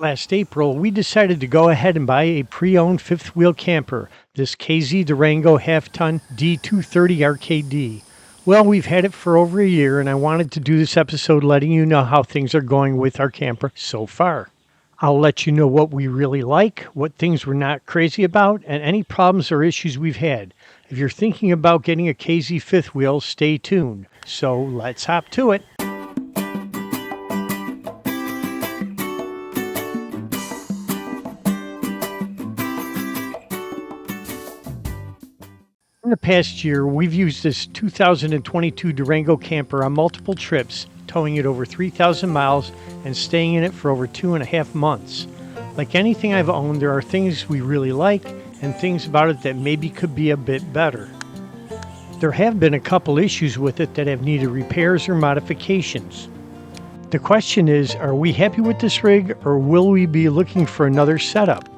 Last April, we decided to go ahead and buy a pre-owned fifth wheel camper, this KZ Durango half-ton D230 RKD. Well, we've had it for over a year, and I wanted to do this episode letting you know how things are going with our camper so far. I'll let you know what we really like, what things we're not crazy about, and any problems or issues we've had. If you're thinking about getting a KZ fifth wheel, stay tuned. So let's hop to it. In the past year, we've used this 2022 Durango camper on multiple trips, towing it over 3,000 miles and staying in it for over 2.5 months. Like anything I've owned, there are things we really like and things about it that maybe could be a bit better. There have been a couple issues with it that have needed repairs or modifications. The question is, are we happy with this rig or will we be looking for another setup?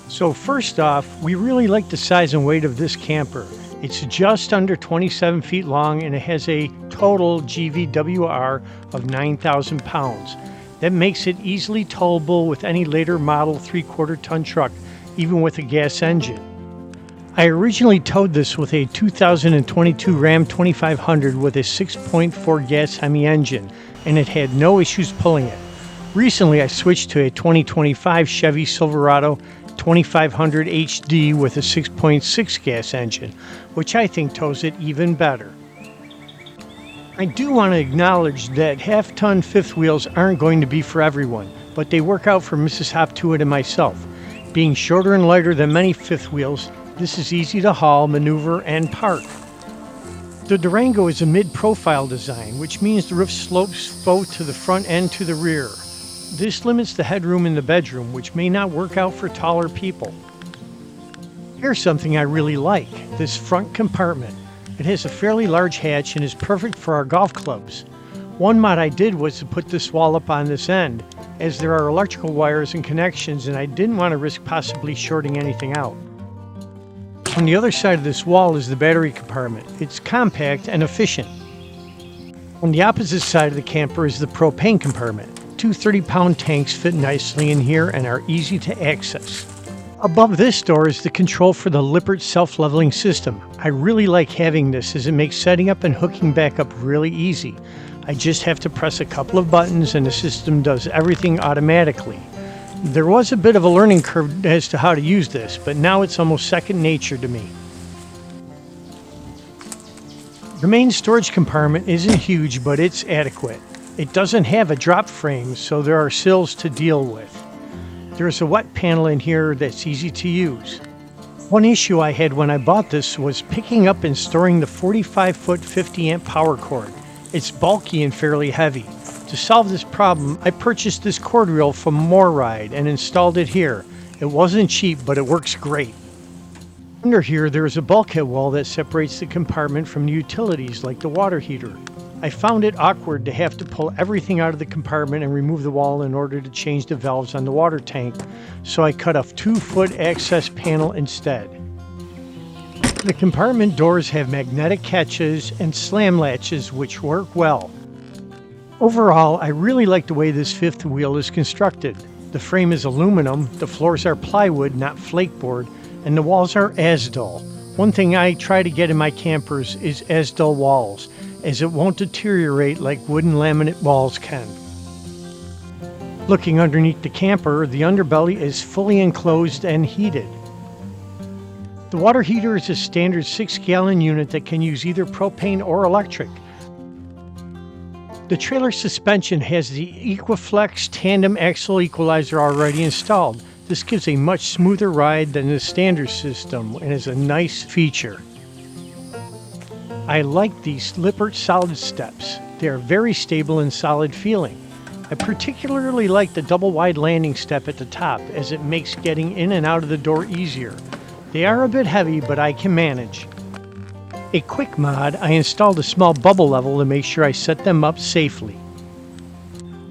So first off, we really like the size and weight of this camper. It's just under 27 feet long and it has a total GVWR of 9,000 pounds. That makes it easily towable with any later model 3/4 ton truck, even with a gas engine. I originally towed this with a 2022 Ram 2500 with a 6.4 gas Hemi engine, and it had no issues pulling it. Recently, I switched to a 2025 Chevy Silverado 2500 HD with a 6.6 gas engine, which I think tows it even better. I do want to acknowledge that half-ton fifth wheels aren't going to be for everyone, but they work out for Mrs. Hoptuit and myself. Being shorter and lighter than many fifth wheels, this is easy to haul, maneuver, and park. The Durango is a mid-profile design, which means the roof slopes both to the front and to the rear. This limits the headroom in the bedroom, which may not work out for taller people. Here's something I really like, this front compartment. It has a fairly large hatch and is perfect for our golf clubs. One mod I did was to put this wall up on this end, as there are electrical wires and connections and I didn't want to risk possibly shorting anything out. On the other side of this wall is the battery compartment. It's compact and efficient. On the opposite side of the camper is the propane compartment. Two 30-pound tanks fit nicely in here and are easy to access. Above this door is the control for the Lippert self-leveling system. I really like having this as it makes setting up and hooking back up really easy. I just have to press a couple of buttons and the system does everything automatically. There was a bit of a learning curve as to how to use this, but now it's almost second nature to me. The main storage compartment isn't huge, but it's adequate. It doesn't have a drop frame, so there are sills to deal with. There's a wet panel in here that's easy to use. One issue I had when I bought this was picking up and storing the 45-foot 50-amp power cord. It's bulky and fairly heavy. To solve this problem, I purchased this cord reel from MoreRide and installed it here. It wasn't cheap, but it works great. Under here, there is a bulkhead wall that separates the compartment from the utilities like the water heater. I found it awkward to have to pull everything out of the compartment and remove the wall in order to change the valves on the water tank, so I cut a 2-foot access panel instead. The compartment doors have magnetic catches and slam latches which work well. Overall, I really like the way this fifth wheel is constructed. The frame is aluminum, the floors are plywood, not flakeboard, and the walls are Asdol. One thing I try to get in my campers is Asdol walls, as it won't deteriorate like wooden laminate walls can. Looking underneath the camper, the underbelly is fully enclosed and heated. The water heater is a standard 6-gallon unit that can use either propane or electric. The trailer suspension has the Equiflex tandem axle equalizer already installed. This gives a much smoother ride than the standard system and is a nice feature. I like these Lippert solid steps. They are very stable and solid feeling. I particularly like the double wide landing step at the top as it makes getting in and out of the door easier. They are a bit heavy, but I can manage. A quick mod, I installed a small bubble level to make sure I set them up safely.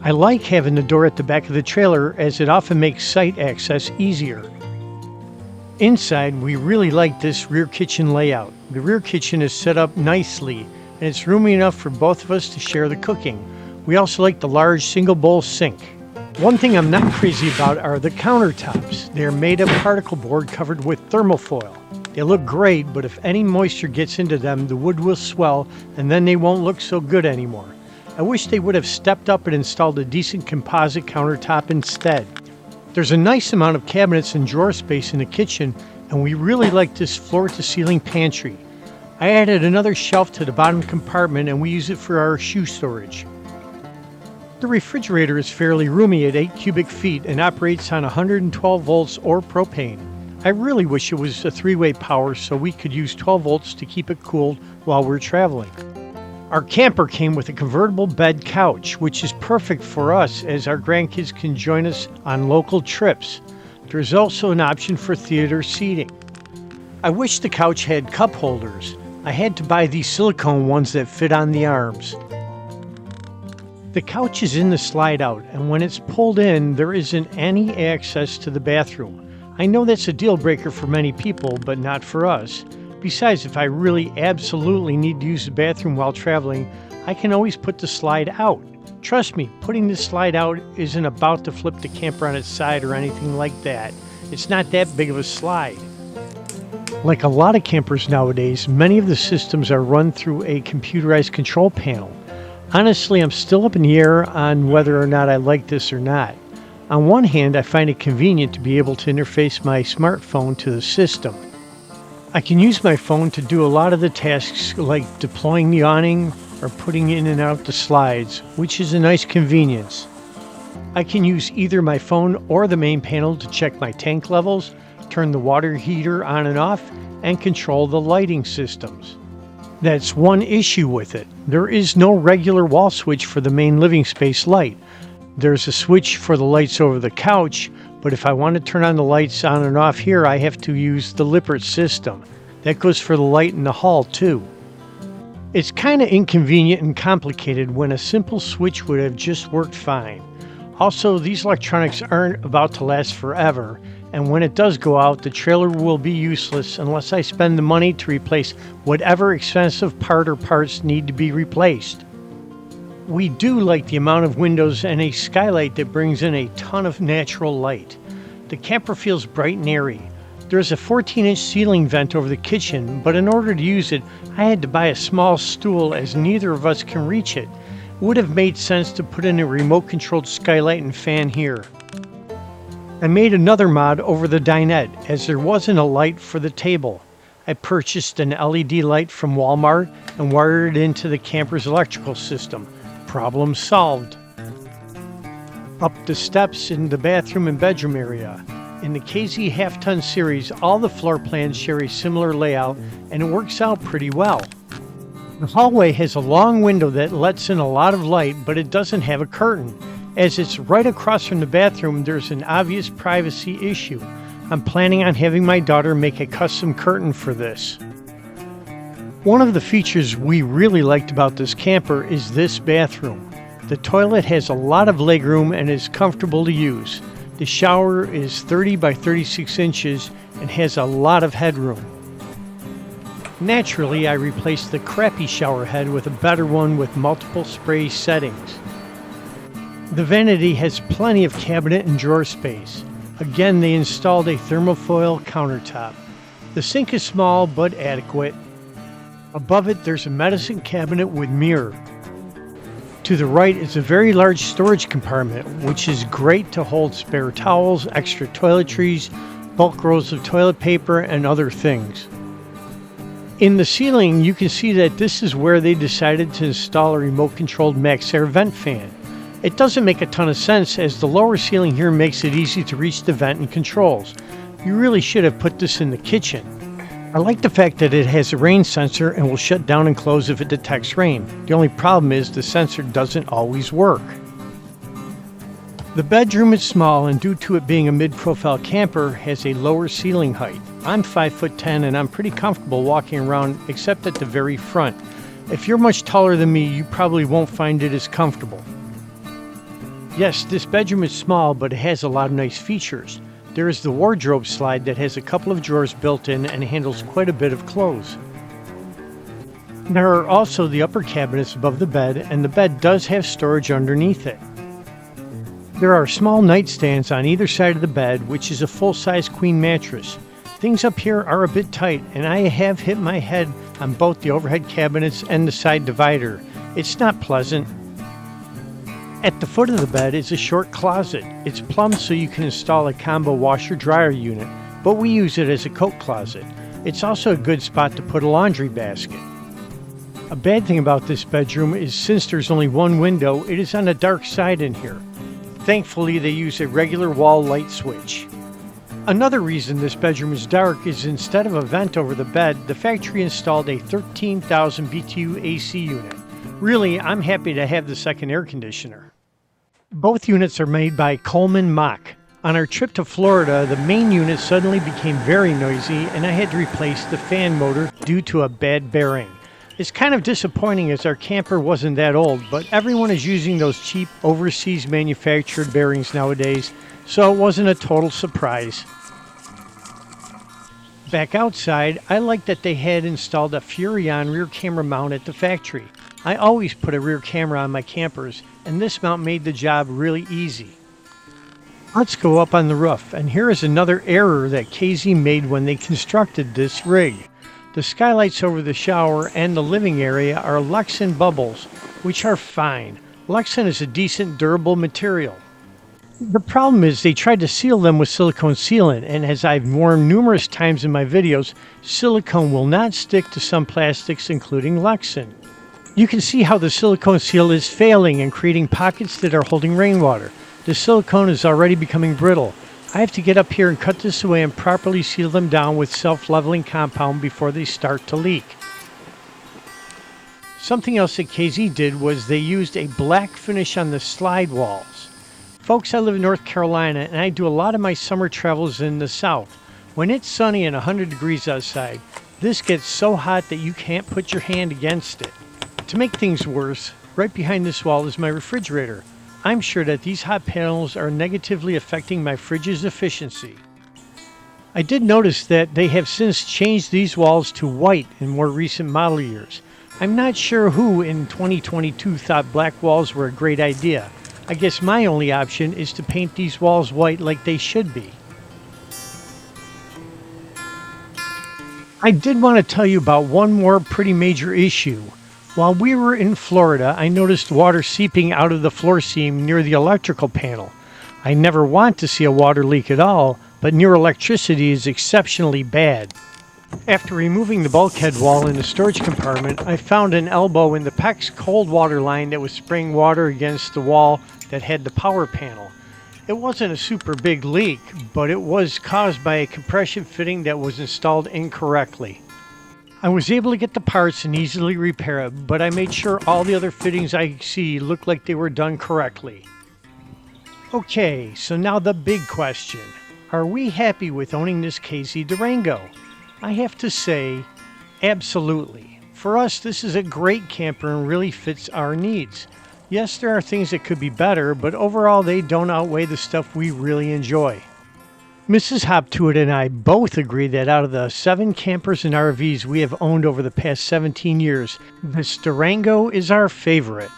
I like having the door at the back of the trailer as it often makes site access easier. Inside, we really like this rear kitchen layout. The rear kitchen is set up nicely, and it's roomy enough for both of us to share the cooking. We also like the large single bowl sink. One thing I'm not crazy about are the countertops. They are made of particle board covered with thermofoil. They look great, but if any moisture gets into them, the wood will swell and then they won't look so good anymore. I wish they would have stepped up and installed a decent composite countertop instead. There's a nice amount of cabinets and drawer space in the kitchen, and we really like this floor-to-ceiling pantry. I added another shelf to the bottom compartment and we use it for our shoe storage. The refrigerator is fairly roomy at 8 cubic feet and operates on 112 volts or propane. I really wish it was a 3-way power so we could use 12 volts to keep it cooled while we're traveling. Our camper came with a convertible bed couch, which is perfect for us as our grandkids can join us on local trips. There's also an option for theater seating. I wish the couch had cup holders. I had to buy these silicone ones that fit on the arms. The couch is in the slide out, and when it's pulled in, there isn't any access to the bathroom. I know that's a deal breaker for many people, but not for us. Besides, if I really absolutely need to use the bathroom while traveling, I can always put the slide out. Trust me, putting this slide out isn't about to flip the camper on its side or anything like that. It's not that big of a slide. Like a lot of campers nowadays, many of the systems are run through a computerized control panel. Honestly, I'm still up in the air on whether or not I like this or not. On one hand, I find it convenient to be able to interface my smartphone to the system. I can use my phone to do a lot of the tasks like deploying the awning or putting in and out the slides, which is a nice convenience. I can use either my phone or the main panel to check my tank levels, turn the water heater on and off, and control the lighting systems. That's one issue with it. There is no regular wall switch for the main living space light. There's a switch for the lights over the couch, but if I want to turn on the lights on and off here, I have to use the Lippert system. That goes for the light in the hall too. It's kind of inconvenient and complicated when a simple switch would have just worked fine. Also, these electronics aren't about to last forever, and when it does go out, the trailer will be useless unless I spend the money to replace whatever expensive part or parts need to be replaced. We do like the amount of windows and a skylight that brings in a ton of natural light. The camper feels bright and airy. There's a 14-inch ceiling vent over the kitchen, but in order to use it, I had to buy a small stool as neither of us can reach it. It would have made sense to put in a remote-controlled skylight and fan here. I made another mod over the dinette as there wasn't a light for the table. I purchased an LED light from Walmart and wired it into the camper's electrical system. Problem solved. Up the steps in the bathroom and bedroom area. In the KZ half-ton series, all the floor plans share a similar layout and it works out pretty well. The hallway has a long window that lets in a lot of light, but it doesn't have a curtain. As it's right across from the bathroom, there's an obvious privacy issue. I'm planning on having my daughter make a custom curtain for this. One of the features we really liked about this camper is this bathroom. The toilet has a lot of legroom and is comfortable to use. The shower is 30 by 36 inches and has a lot of headroom. Naturally, I replaced the crappy shower head with a better one with multiple spray settings. The vanity has plenty of cabinet and drawer space. Again, they installed a thermofoil countertop. The sink is small but adequate. Above it, there's a medicine cabinet with mirror. To the right is a very large storage compartment, which is great to hold spare towels, extra toiletries, bulk rolls of toilet paper, and other things. In the ceiling, you can see that this is where they decided to install a remote-controlled max air vent fan. It doesn't make a ton of sense as the lower ceiling here makes it easy to reach the vent and controls. You really should have put this in the kitchen. I like the fact that it has a rain sensor and will shut down and close if it detects rain. The only problem is the sensor doesn't always work. The bedroom is small and due to it being a mid-profile camper has a lower ceiling height. I'm 5'10" and I'm pretty comfortable walking around except at the very front. If you're much taller than me, you probably won't find it as comfortable. Yes, this bedroom is small, but it has a lot of nice features. There is the wardrobe slide that has a couple of drawers built in and handles quite a bit of clothes. There are also the upper cabinets above the bed, and the bed does have storage underneath it. There are small nightstands on either side of the bed, which is a full-size queen mattress. Things up here are a bit tight, and I have hit my head on both the overhead cabinets and the side divider. It's not pleasant. At the foot of the bed is a short closet. It's plumbed so you can install a combo washer-dryer unit, but we use it as a coat closet. It's also a good spot to put a laundry basket. A bad thing about this bedroom is since there's only one window, it is on the dark side in here. Thankfully, they use a regular wall light switch. Another reason this bedroom is dark is instead of a vent over the bed, the factory installed a 13,000 BTU AC unit. Really, I'm happy to have the second air conditioner. Both units are made by Coleman Mach. On our trip to Florida, the main unit suddenly became very noisy and I had to replace the fan motor due to a bad bearing. It's kind of disappointing as our camper wasn't that old, but everyone is using those cheap overseas manufactured bearings nowadays, so it wasn't a total surprise. Back outside, I like that they had installed a Furrion rear camera mount at the factory. I always put a rear camera on my campers, and this mount made the job really easy. Let's go up on the roof, and here is another error that KZ made when they constructed this rig. The skylights over the shower and the living area are Lexan bubbles, which are fine. Lexan is a decent, durable material. The problem is they tried to seal them with silicone sealant, and as I've warned numerous times in my videos, silicone will not stick to some plastics, including Lexan. You can see how the silicone seal is failing and creating pockets that are holding rainwater. The silicone is already becoming brittle. I have to get up here and cut this away and properly seal them down with self-leveling compound before they start to leak. Something else that KZ did was they used a black finish on the slide walls. Folks, I live in North Carolina and I do a lot of my summer travels in the south. When it's sunny and 100 degrees outside, this gets so hot that you can't put your hand against it. To make things worse, right behind this wall is my refrigerator. I'm sure that these hot panels are negatively affecting my fridge's efficiency. I did notice that they have since changed these walls to white in more recent model years. I'm not sure who in 2022 thought black walls were a great idea. I guess my only option is to paint these walls white like they should be. I did want to tell you about one more pretty major issue. While we were in Florida, I noticed water seeping out of the floor seam near the electrical panel. I never want to see a water leak at all, but near electricity is exceptionally bad. After removing the bulkhead wall in the storage compartment, I found an elbow in the PEX cold water line that was spraying water against the wall that had the power panel. It wasn't a super big leak, but it was caused by a compression fitting that was installed incorrectly. I was able to get the parts and easily repair it, but I made sure all the other fittings I see looked like they were done correctly. Okay, so now the big question. Are we happy with owning this KZ Durango? I have to say, absolutely. For us, this is a great camper and really fits our needs. Yes, there are things that could be better, but overall they don't outweigh the stuff we really enjoy. Mrs. Hoptuit and I both agree that out of the 7 campers and RVs we have owned over the past 17 years, this Durango is our favorite.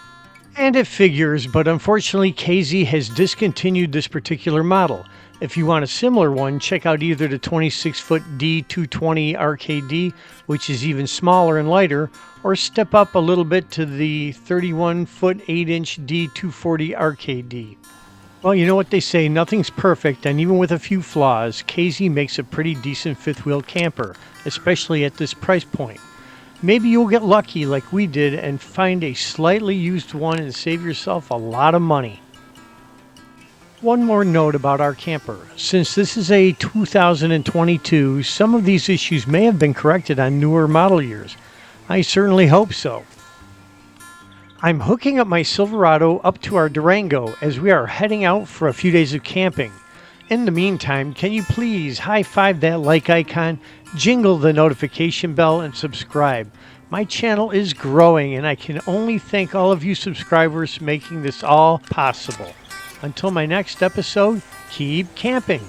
And it figures, but unfortunately KZ has discontinued this particular model. If you want a similar one, check out either the 26-foot D220 RKD, which is even smaller and lighter, or step up a little bit to the 31-foot 8-inch D240 RKD. Well, you know what they say, nothing's perfect, and even with a few flaws, KZ makes a pretty decent fifth wheel camper, especially at this price point. Maybe you'll get lucky like we did and find a slightly used one and save yourself a lot of money. One more note about our camper. Since this is a 2022, some of these issues may have been corrected on newer model years. I certainly hope so. I'm hooking up my Silverado up to our Durango as we are heading out for a few days of camping. In the meantime, can you please high-five that like icon, jingle the notification bell, and subscribe. My channel is growing, and I can only thank all of you subscribers for making this all possible. Until my next episode, keep camping.